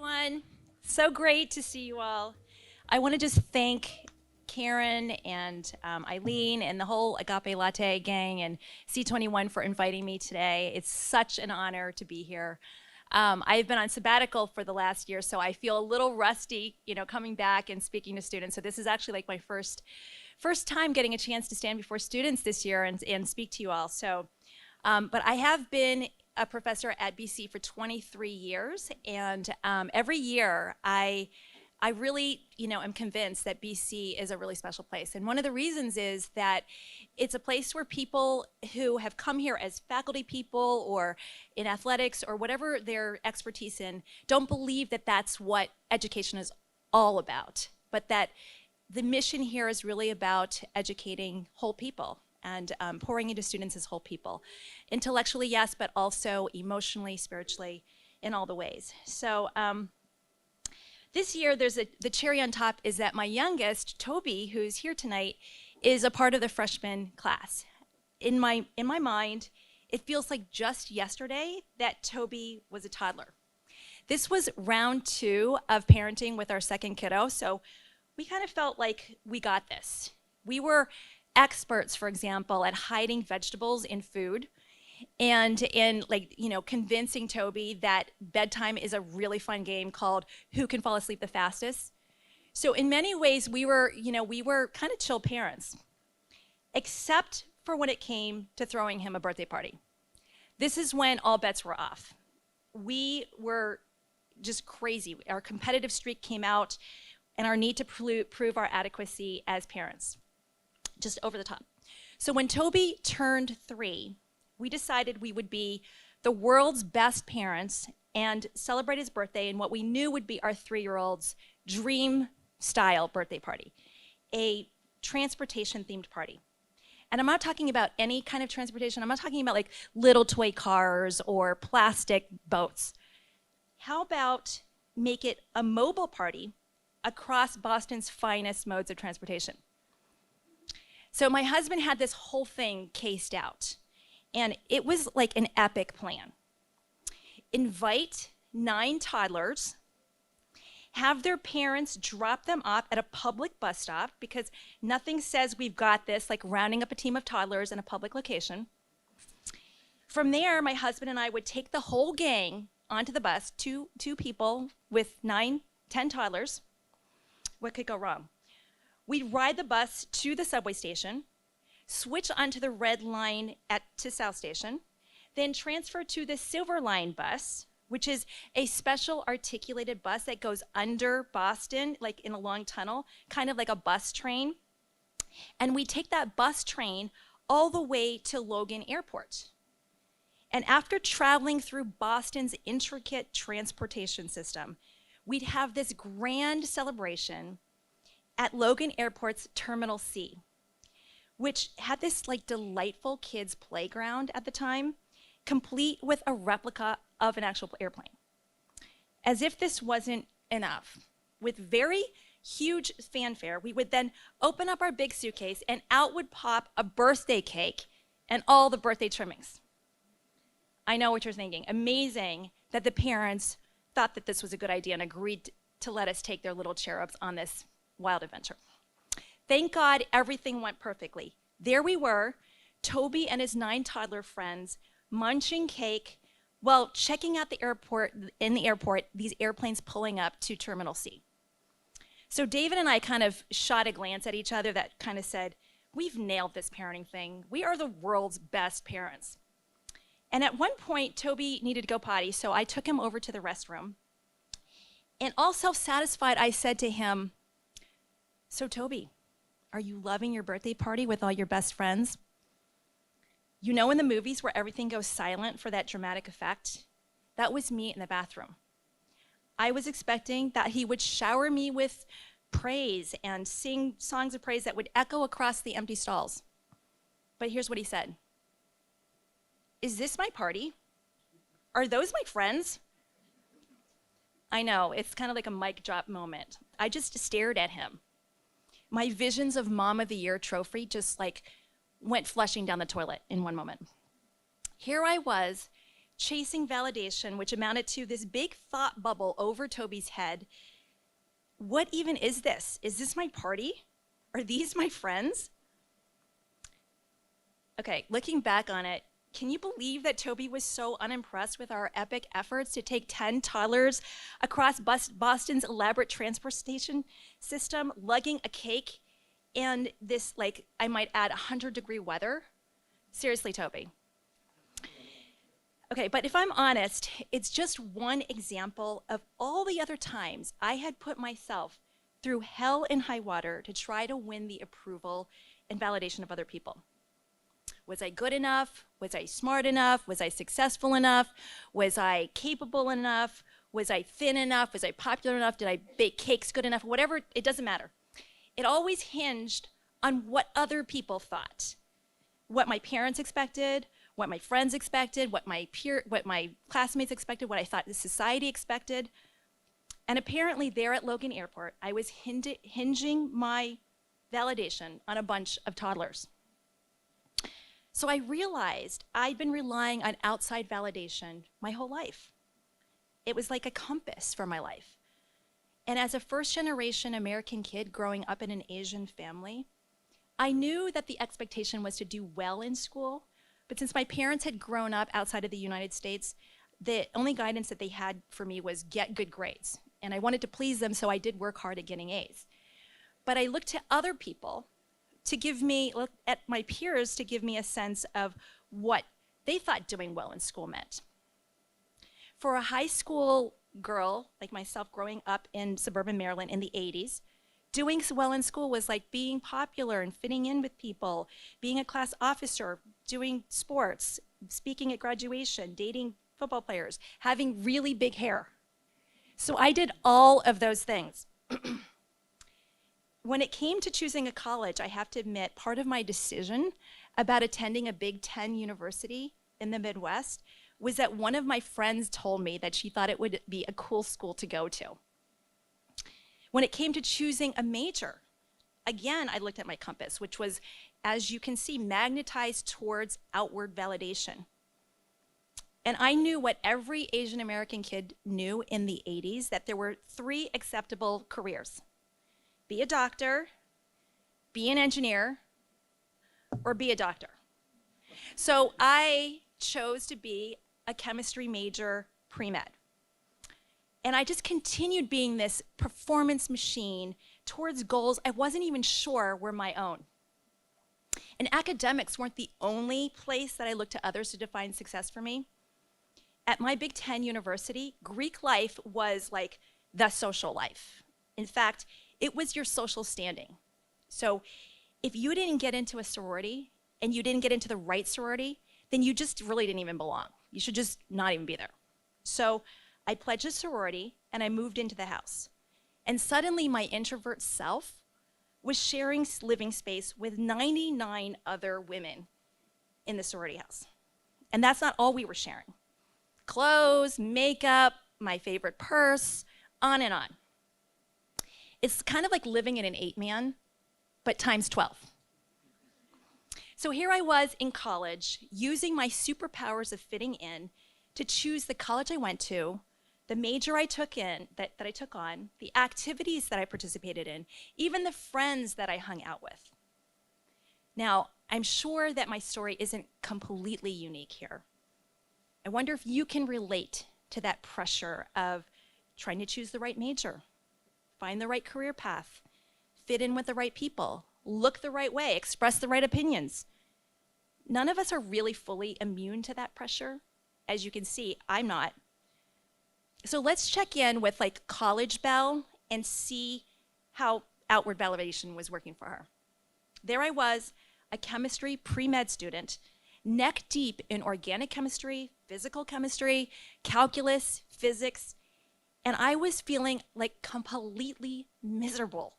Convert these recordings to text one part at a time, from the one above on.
everyone. So great to see you all. I want to just thank Karen and Eileen and the whole Agape Latte gang and C21 for inviting me today. It's such an honor to be here. I've been on sabbatical for the last year, so I feel a little rusty, coming back and speaking to students. So this is actually like my first time getting a chance to stand before students this year and speak to you all. So, but I have been a professor at BC for 23 years, and every year I really, am convinced that BC is a really special place. And one of the reasons is that it's a place where people who have come here as faculty people or in athletics or whatever their expertise in don't believe that that's what education is all about, but that the mission here is really about educating whole people and pouring into students as whole people. Intellectually, yes, but also emotionally, spiritually, in all the ways. So this year, the cherry on top is that my youngest, Toby, who's here tonight, is a part of the freshman class. In my mind, it feels like just yesterday that Toby was a toddler. This was round 2 of parenting with our second kiddo, so we kind of felt like we got this. We were experts, for example, at hiding vegetables in food and in convincing Toby that bedtime is a really fun game called Who Can Fall Asleep the Fastest. So in many ways, we were kind of chill parents, except for when it came to throwing him a birthday party. This is when all bets were off. We were just crazy. Our competitive streak came out and our need to prove our adequacy as parents, just over the top. So when Toby turned 3, we decided we would be the world's best parents and celebrate his birthday in what we knew would be our 3-year-old's dream-style birthday party, a transportation-themed party. And I'm not talking about any kind of transportation. I'm not talking about like little toy cars or plastic boats. How about make it a mobile party across Boston's finest modes of transportation? So my husband had this whole thing cased out, and it was like an epic plan. Invite 9 toddlers, have their parents drop them off at a public bus stop, because nothing says we've got this like rounding up a team of toddlers in a public location. From there, my husband and I would take the whole gang onto the bus, two people with 9, 10 toddlers. What could go wrong? We'd ride the bus to the subway station, switch onto the red line to South Station, then transfer to the silver line bus, which is a special articulated bus that goes under Boston, like in a long tunnel, kind of like a bus train. And we take that bus train all the way to Logan Airport. And after traveling through Boston's intricate transportation system, we'd have this grand celebration at Logan Airport's Terminal C, which had this like delightful kids' playground at the time, complete with a replica of an actual airplane. As if this wasn't enough, with very huge fanfare, we would then open up our big suitcase and out would pop a birthday cake and all the birthday trimmings. I know what you're thinking. Amazing that the parents thought that this was a good idea and agreed to let us take their little cherubs on this wild adventure. Thank God everything went perfectly. There we were, Toby and his 9 toddler friends munching cake while checking out in the airport, these airplanes pulling up to Terminal C. So David and I kind of shot a glance at each other that kind of said, we've nailed this parenting thing. We are the world's best parents. And at one point, Toby needed to go potty, so I took him over to the restroom. And all self-satisfied, I said to him, so Toby, are you loving your birthday party with all your best friends? You know in the movies where everything goes silent for that dramatic effect? That was me in the bathroom. I was expecting that he would shower me with praise and sing songs of praise that would echo across the empty stalls. But here's what he said. Is this my party? Are those my friends? I know, it's kind of like a mic drop moment. I just stared at him. My visions of Mom of the Year trophy just like went flushing down the toilet in one moment. Here I was, chasing validation, which amounted to this big thought bubble over Toby's head. What even is this? Is this my party? Are these my friends? Okay, looking back on it, can you believe that Toby was so unimpressed with our epic efforts to take 10 toddlers across Boston's elaborate transportation system, lugging a cake and this, like, I might add, 100-degree weather? Seriously, Toby. Okay, but if I'm honest, it's just one example of all the other times I had put myself through hell and high water to try to win the approval and validation of other people. Was I good enough? Was I smart enough? Was I successful enough? Was I capable enough? Was I thin enough? Was I popular enough? Did I bake cakes good enough? Whatever, it doesn't matter. It always hinged on what other people thought. What my parents expected, what my friends expected, what my classmates expected, what I thought the society expected. And apparently there at Logan Airport, I was hinging my validation on a bunch of toddlers. So I realized I'd been relying on outside validation my whole life. It was like a compass for my life. And as a first-generation American kid growing up in an Asian family, I knew that the expectation was to do well in school, but since my parents had grown up outside of the United States, the only guidance that they had for me was get good grades. And I wanted to please them, so I did work hard at getting A's. But I looked to other people to look at my peers to give me a sense of what they thought doing well in school meant. For a high school girl like myself growing up in suburban Maryland in the 80s, doing well in school was like being popular and fitting in with people, being a class officer, doing sports, speaking at graduation, dating football players, having really big hair. So I did all of those things. When it came to choosing a college, I have to admit, part of my decision about attending a Big Ten university in the Midwest was that one of my friends told me that she thought it would be a cool school to go to. When it came to choosing a major, again, I looked at my compass, which was, as you can see, magnetized towards outward validation. And I knew what every Asian American kid knew in the 80s, that there were 3 acceptable careers. Be a doctor, be an engineer, or be a doctor. So I chose to be a chemistry major pre-med. And I just continued being this performance machine towards goals I wasn't even sure were my own. And academics weren't the only place that I looked to others to define success for me. At my Big Ten university, Greek life was like the social life. In fact, it was your social standing. So if you didn't get into a sorority and you didn't get into the right sorority, then you just really didn't even belong. You should just not even be there. So I pledged a sorority and I moved into the house. And suddenly my introvert self was sharing living space with 99 other women in the sorority house. And that's not all we were sharing. Clothes, makeup, my favorite purse, on and on. It's kind of like living in an 8-man, but times 12. So here I was in college, using my superpowers of fitting in to choose the college I went to, the major I took on, the activities that I participated in, even the friends that I hung out with. Now, I'm sure that my story isn't completely unique here. I wonder if you can relate to that pressure of trying to choose the right major, find the right career path, fit in with the right people, look the right way, express the right opinions. None of us are really fully immune to that pressure. As you can see, I'm not. So let's check in with like college Belle and see how outward validation was working for her. There I was, a chemistry pre-med student, neck deep in organic chemistry, physical chemistry, calculus, physics, and I was feeling like completely miserable.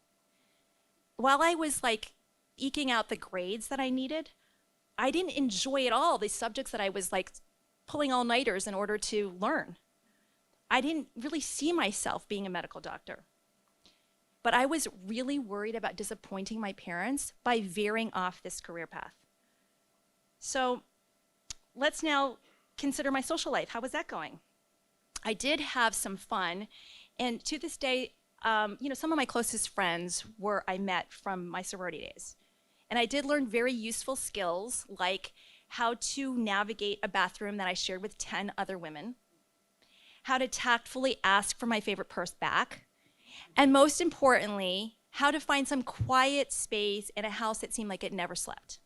While I was like eking out the grades that I needed, I didn't enjoy at all the subjects that I was like pulling all-nighters in order to learn. I didn't really see myself being a medical doctor. But I was really worried about disappointing my parents by veering off this career path. So let's now consider my social life. How was that going? I did have some fun, and to this day, some of my closest friends I met from my sorority days. And I did learn very useful skills like how to navigate a bathroom that I shared with 10 other women, how to tactfully ask for my favorite purse back, and most importantly, how to find some quiet space in a house that seemed like it never slept.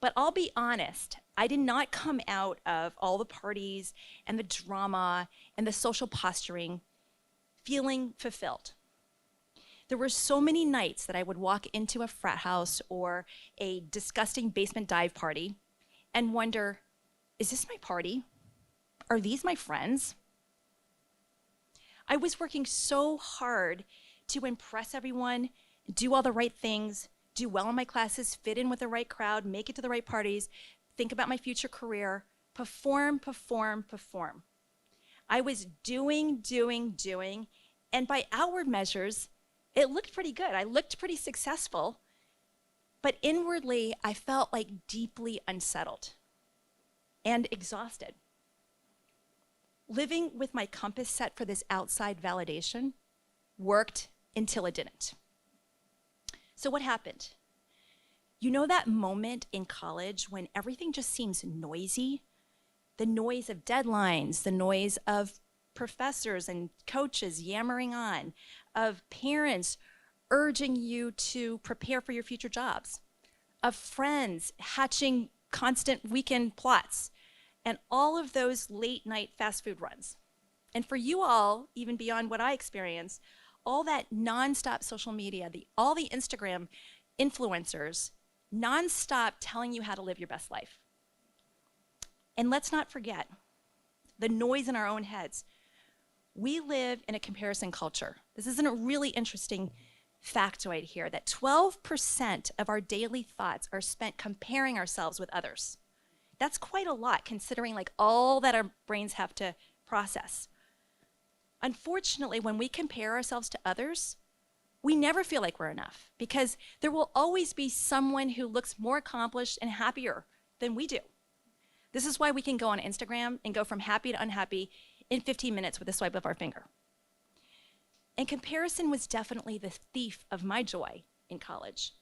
But I'll be honest, I did not come out of all the parties and the drama and the social posturing feeling fulfilled. There were so many nights that I would walk into a frat house or a disgusting basement dive party and wonder, is this my party? Are these my friends? I was working so hard to impress everyone, do all the right things, do well in my classes, fit in with the right crowd, make it to the right parties, think about my future career, perform. I was doing, and by outward measures, it looked pretty good. I looked pretty successful, but inwardly, I felt like deeply unsettled and exhausted. Living with my compass set for this outside validation worked until it didn't. So what happened? You know that moment in college when everything just seems noisy? The noise of deadlines, the noise of professors and coaches yammering on, of parents urging you to prepare for your future jobs, of friends hatching constant weekend plots, and all of those late night fast food runs. And for you all, even beyond what I experienced, all that nonstop social media, all the Instagram influencers, nonstop telling you how to live your best life. And let's not forget the noise in our own heads. We live in a comparison culture. This isn't a really interesting factoid here, that 12% of our daily thoughts are spent comparing ourselves with others. That's quite a lot considering like all that our brains have to process. Unfortunately, when we compare ourselves to others, we never feel like we're enough because there will always be someone who looks more accomplished and happier than we do. This is why we can go on Instagram and go from happy to unhappy in 15 minutes with a swipe of our finger. And comparison was definitely the thief of my joy in college.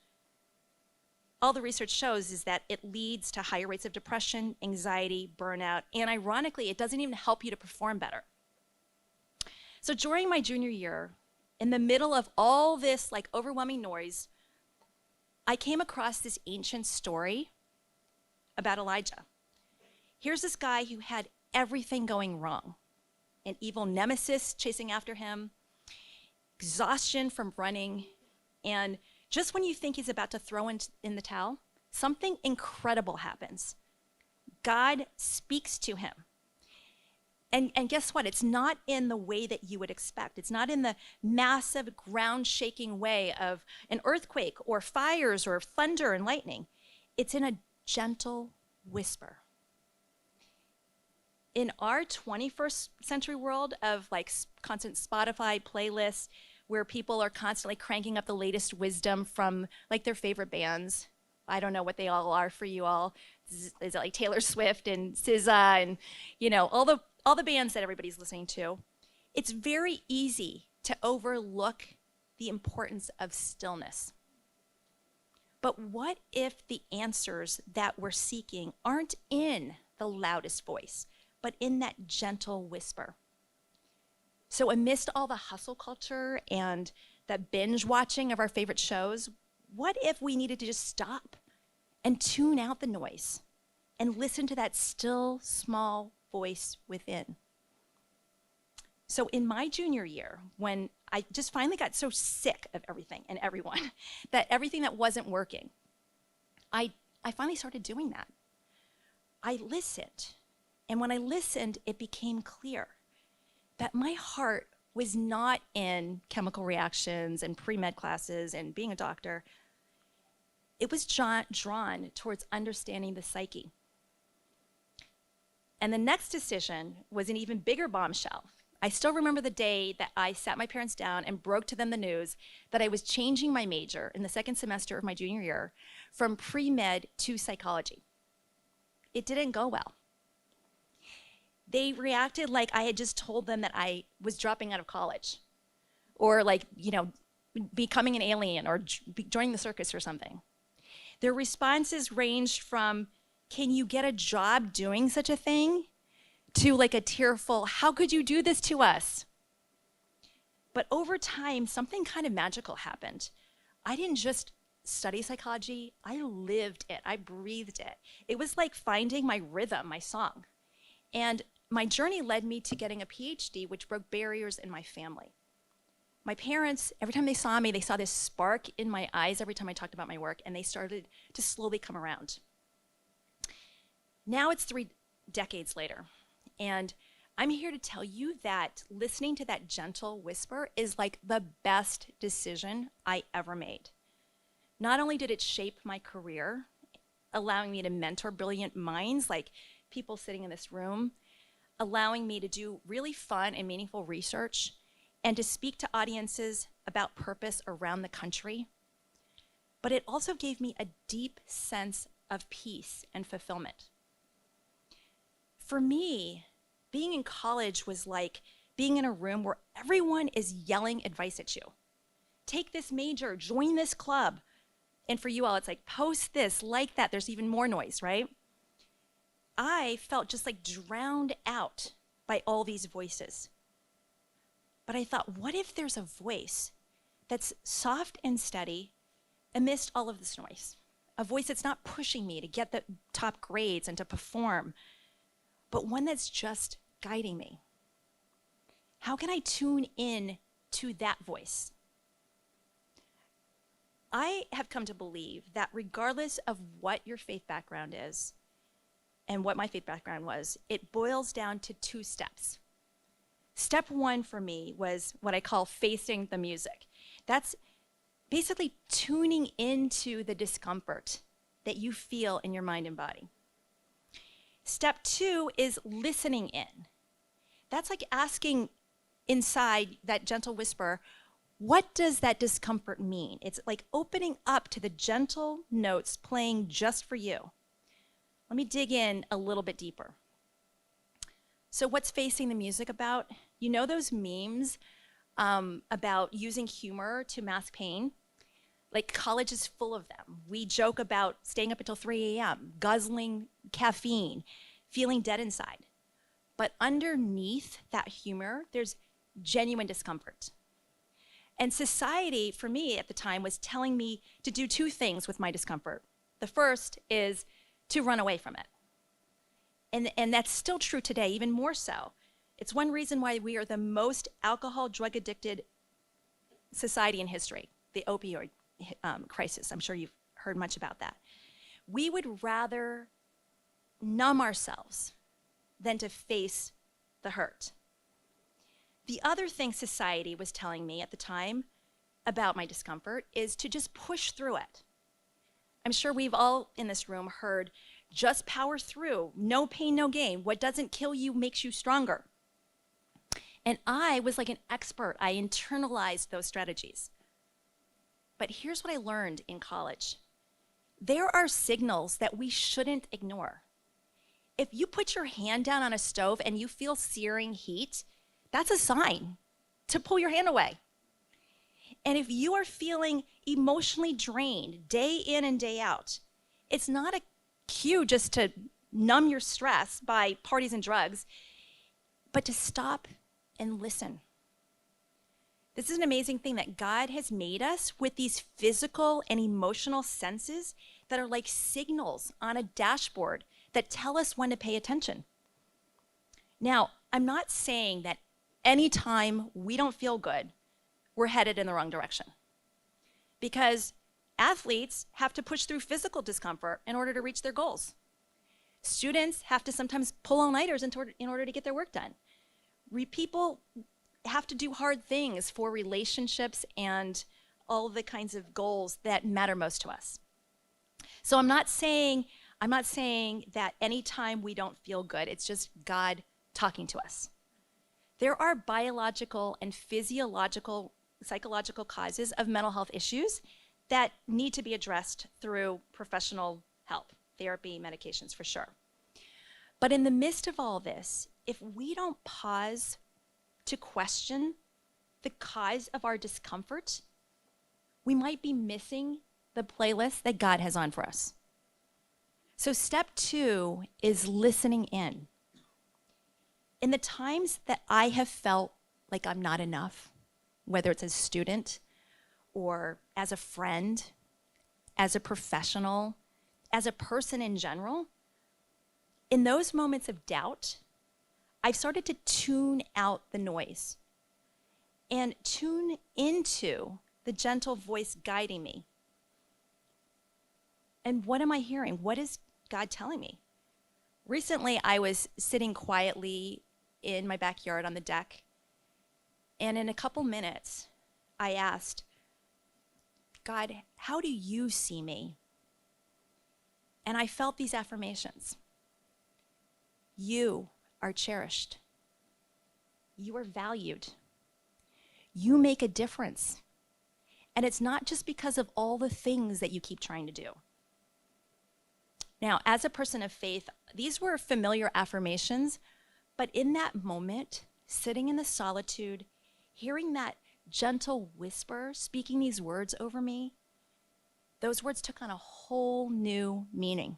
All the research shows is that it leads to higher rates of depression, anxiety, burnout, and ironically, it doesn't even help you to perform better. So during my junior year, in the middle of all this like overwhelming noise, I came across this ancient story about Elijah. Here's this guy who had everything going wrong. An evil nemesis chasing after him, exhaustion from running, and just when you think he's about to throw in the towel, something incredible happens. God speaks to him. And guess what? It's not in the way that you would expect. It's not in the massive ground-shaking way of an earthquake or fires or thunder and lightning. It's in a gentle whisper. In our 21st century world of like constant Spotify playlists where people are constantly cranking up the latest wisdom from like their favorite bands, I don't know what they all are for you all. Is it like Taylor Swift and SZA and all the bands that everybody's listening to? It's very easy to overlook the importance of stillness. But what if the answers that we're seeking aren't in the loudest voice, but in that gentle whisper? So amidst all the hustle culture and the binge watching of our favorite shows, what if we needed to just stop and tune out the noise and listen to that still, small voice within? So in my junior year, when I just finally got so sick of everything and everyone, that everything that wasn't working, I finally started doing that. I listened. And when I listened, it became clear that my heart was not in chemical reactions and pre-med classes and being a doctor. It was drawn towards understanding the psyche. And the next decision was an even bigger bombshell. I still remember the day that I sat my parents down and broke to them the news that I was changing my major in the second semester of my junior year from pre-med to psychology. It didn't go well. They reacted like I had just told them that I was dropping out of college, or like, becoming an alien, or joining the circus or something. Their responses ranged from, "Can you get a job doing such a thing?" to like a tearful, "How could you do this to us?" But over time, something kind of magical happened. I didn't just study psychology, I lived it, I breathed it. It was like finding my rhythm, my song. And my journey led me to getting a PhD, which broke barriers in my family. My parents, every time they saw me, they saw this spark in my eyes every time I talked about my work, and they started to slowly come around. Now it's 3 decades later, and I'm here to tell you that listening to that gentle whisper is like the best decision I ever made. Not only did it shape my career, allowing me to mentor brilliant minds like people sitting in this room, allowing me to do really fun and meaningful research, and to speak to audiences about purpose around the country, but it also gave me a deep sense of peace and fulfillment. For me, being in college was like being in a room where everyone is yelling advice at you. Take this major, join this club. And for you all, it's like, post this, like that. There's even more noise, right? I felt just like drowned out by all these voices. But I thought, what if there's a voice that's soft and steady amidst all of this noise? A voice that's not pushing me to get the top grades and to perform, but one that's just guiding me. How can I tune in to that voice? I have come to believe that regardless of what your faith background is and what my faith background was, it boils down to 2 steps. Step 1 for me was what I call facing the music. That's basically tuning into the discomfort that you feel in your mind and body. Step 2 is listening in. That's like asking inside that gentle whisper, what does that discomfort mean? It's like opening up to the gentle notes playing just for you. Let me dig in a little bit deeper. So what's facing the music about? You know those memes about using humor to mask pain? Like, college is full of them. We joke about staying up until 3 a.m., guzzling caffeine, feeling dead inside. But underneath that humor, there's genuine discomfort. And society, for me at the time, was telling me to do 2 things with my discomfort. The first is to run away from it. And that's still true today, even more so. It's one reason why we are the most alcohol, drug-addicted society in history, the opioid crisis. I'm sure you've heard much about that. We would rather numb ourselves than to face the hurt. The other thing society was telling me at the time about my discomfort is to just push through it. I'm sure we've all in this room heard, just power through, no pain, no gain. What doesn't kill you makes you stronger. And I was like an expert. I internalized those strategies. But here's what I learned in college. There are signals that we shouldn't ignore. If you put your hand down on a stove and you feel searing heat, that's a sign to pull your hand away. And if you are feeling emotionally drained day in and day out, it's not a cue just to numb your stress by parties and drugs, but to stop and listen. This is an amazing thing that God has made us with these physical and emotional senses that are like signals on a dashboard that tell us when to pay attention. Now, I'm not saying that anytime we don't feel good, we're headed in the wrong direction. Because athletes have to push through physical discomfort in order to reach their goals. Students have to sometimes pull all-nighters in order to get their work done. People have to do hard things for relationships and all the kinds of goals that matter most to us. So I'm not saying that anytime we don't feel good, it's just God talking to us. There are biological and physiological, psychological causes of mental health issues that need to be addressed through professional help, therapy, medications for sure. But in the midst of all this, if we don't pause to question the cause of our discomfort, we might be missing the playlist that God has on for us. So step 2 is listening in. In the times that I have felt like I'm not enough, whether it's as a student or as a friend, as a professional, as a person in general, in those moments of doubt, I've started to tune out the noise and tune into the gentle voice guiding me. And what am I hearing? What is God telling me? Recently, I was sitting quietly in my backyard on the deck, and in a couple minutes, I asked, God, how do you see me? And I felt these affirmations. You are cherished. You are valued. You make a difference. And it's not just because of all the things that you keep trying to do. Now, as a person of faith, these were familiar affirmations, but in that moment, sitting in the solitude, hearing that gentle whisper speaking these words over me, those words took on a whole new meaning.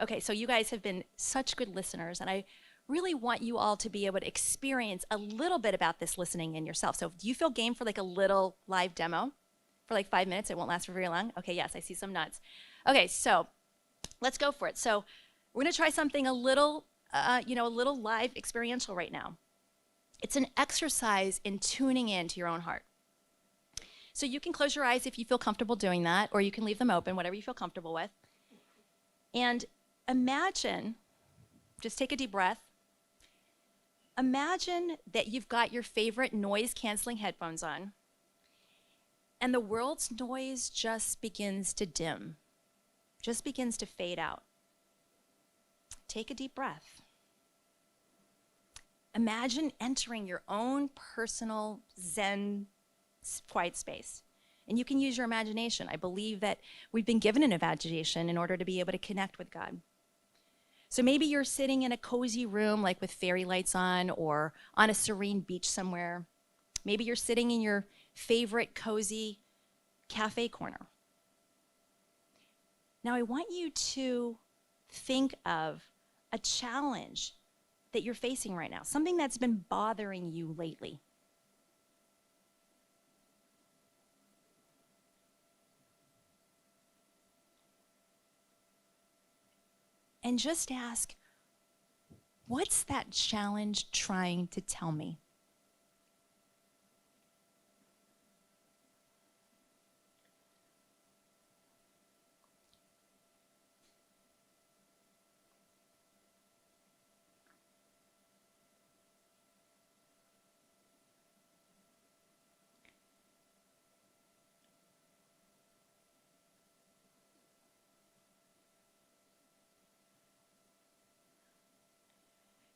Okay, so you guys have been such good listeners, and I really want you all to be able to experience a little bit about this listening in yourself. So do you feel game for like a little live demo for like 5 minutes? It won't last for very long. Okay, yes, I see some nods. Okay, so let's go for it. So we're gonna try something a little live experiential right now. It's an exercise in tuning into your own heart. So you can close your eyes if you feel comfortable doing that, or you can leave them open, whatever you feel comfortable with. And imagine, just take a deep breath. Imagine that you've got your favorite noise-canceling headphones on, and the world's noise just begins to dim, just begins to fade out. Take a deep breath. Imagine entering your own personal Zen quiet space. And you can use your imagination. I believe that we've been given an imagination in order to be able to connect with God. So maybe you're sitting in a cozy room, like with fairy lights on, or on a serene beach somewhere. Maybe you're sitting in your favorite cozy cafe corner. Now I want you to think of a challenge that you're facing right now, something that's been bothering you lately. And just ask, what's that challenge trying to tell me?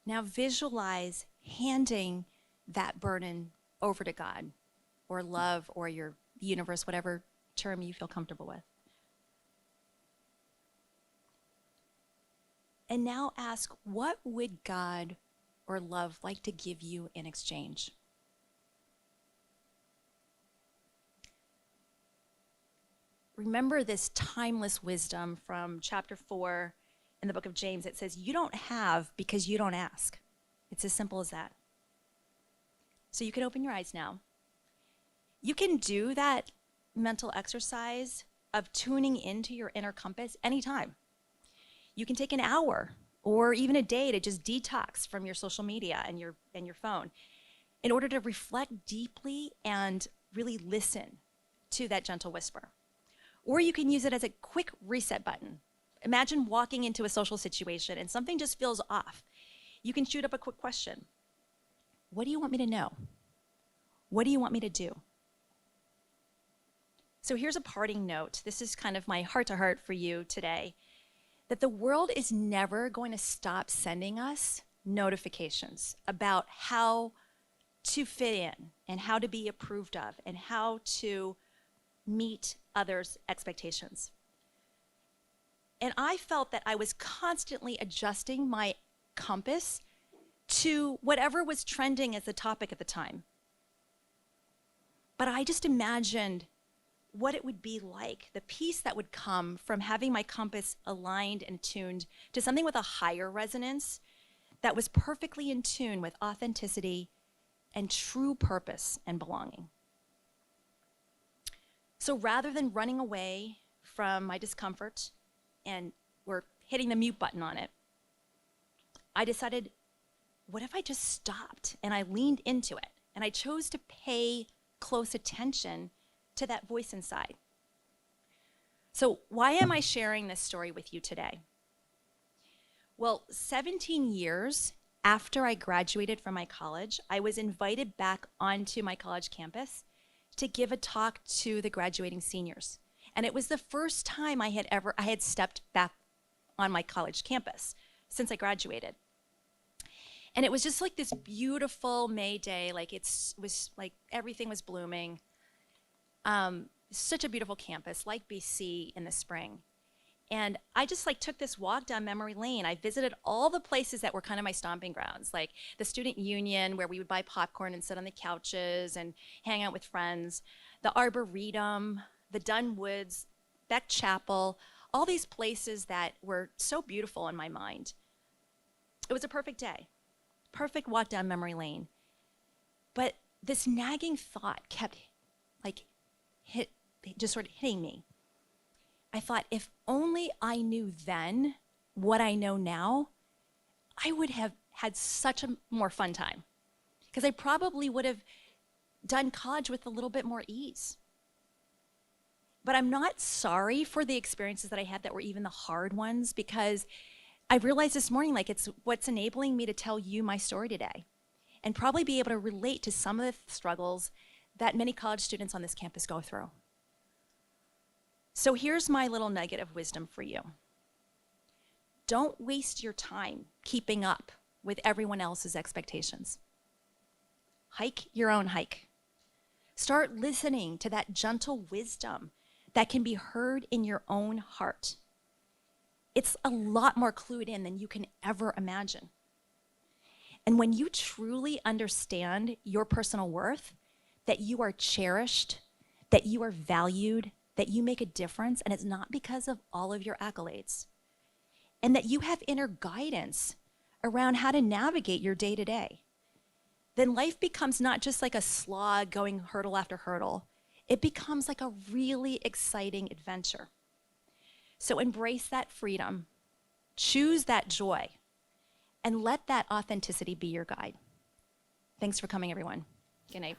Now visualize handing that burden over to God, or love, or your universe, whatever term you feel comfortable with. And now ask, what would God or love like to give you in exchange? Remember this timeless wisdom from chapter 4 in the book of James. It says, you don't have because you don't ask. It's as simple as that. So you can open your eyes now. You can do that mental exercise of tuning into your inner compass anytime. You can take an hour or even a day to just detox from your social media and your phone in order to reflect deeply and really listen to that gentle whisper. Or you can use it as a quick reset button. Imagine walking into a social situation and something just feels off. You can shoot up a quick question. What do you want me to know? What do you want me to do? So here's a parting note. This is kind of my heart-to-heart for you today, that the world is never going to stop sending us notifications about how to fit in and how to be approved of and how to meet others' expectations. And I felt that I was constantly adjusting my compass to whatever was trending as the topic at the time. But I just imagined what it would be like, the peace that would come from having my compass aligned and tuned to something with a higher resonance that was perfectly in tune with authenticity and true purpose and belonging. So rather than running away from my discomfort and we're hitting the mute button on it, I decided, what if I just stopped and I leaned into it and I chose to pay close attention to that voice inside? So why am I sharing this story with you today? Well, 17 years after I graduated from my college, I was invited back onto my college campus to give a talk to the graduating seniors. And it was the first time I had stepped back on my college campus since I graduated. And it was just like this beautiful May day, like was like everything was blooming. Such a beautiful campus, like BC in the spring. And I just like took this walk down memory lane. I visited all the places that were kind of my stomping grounds, like the student union where we would buy popcorn and sit on the couches and hang out with friends, the Arboretum, the Dunn Woods, Beck Chapel, all these places that were so beautiful in my mind. It was a perfect day, perfect walk down memory lane. But this nagging thought kept just sort of hitting me. I thought, if only I knew then what I know now, I would have had such a more fun time. Because I probably would have done college with a little bit more ease. But I'm not sorry for the experiences that I had that were even the hard ones, because I realized this morning, like, it's what's enabling me to tell you my story today and probably be able to relate to some of the struggles that many college students on this campus go through. So here's my little nugget of wisdom for you. Don't waste your time keeping up with everyone else's expectations. Hike your own hike. Start listening to that gentle wisdom that can be heard in your own heart. It's a lot more clued in than you can ever imagine. And when you truly understand your personal worth, that you are cherished, that you are valued, that you make a difference, and it's not because of all of your accolades, and that you have inner guidance around how to navigate your day-to-day, then life becomes not just like a slog going hurdle after hurdle. It becomes like a really exciting adventure. So embrace that freedom, choose that joy, and let that authenticity be your guide. Thanks for coming, everyone. Good night.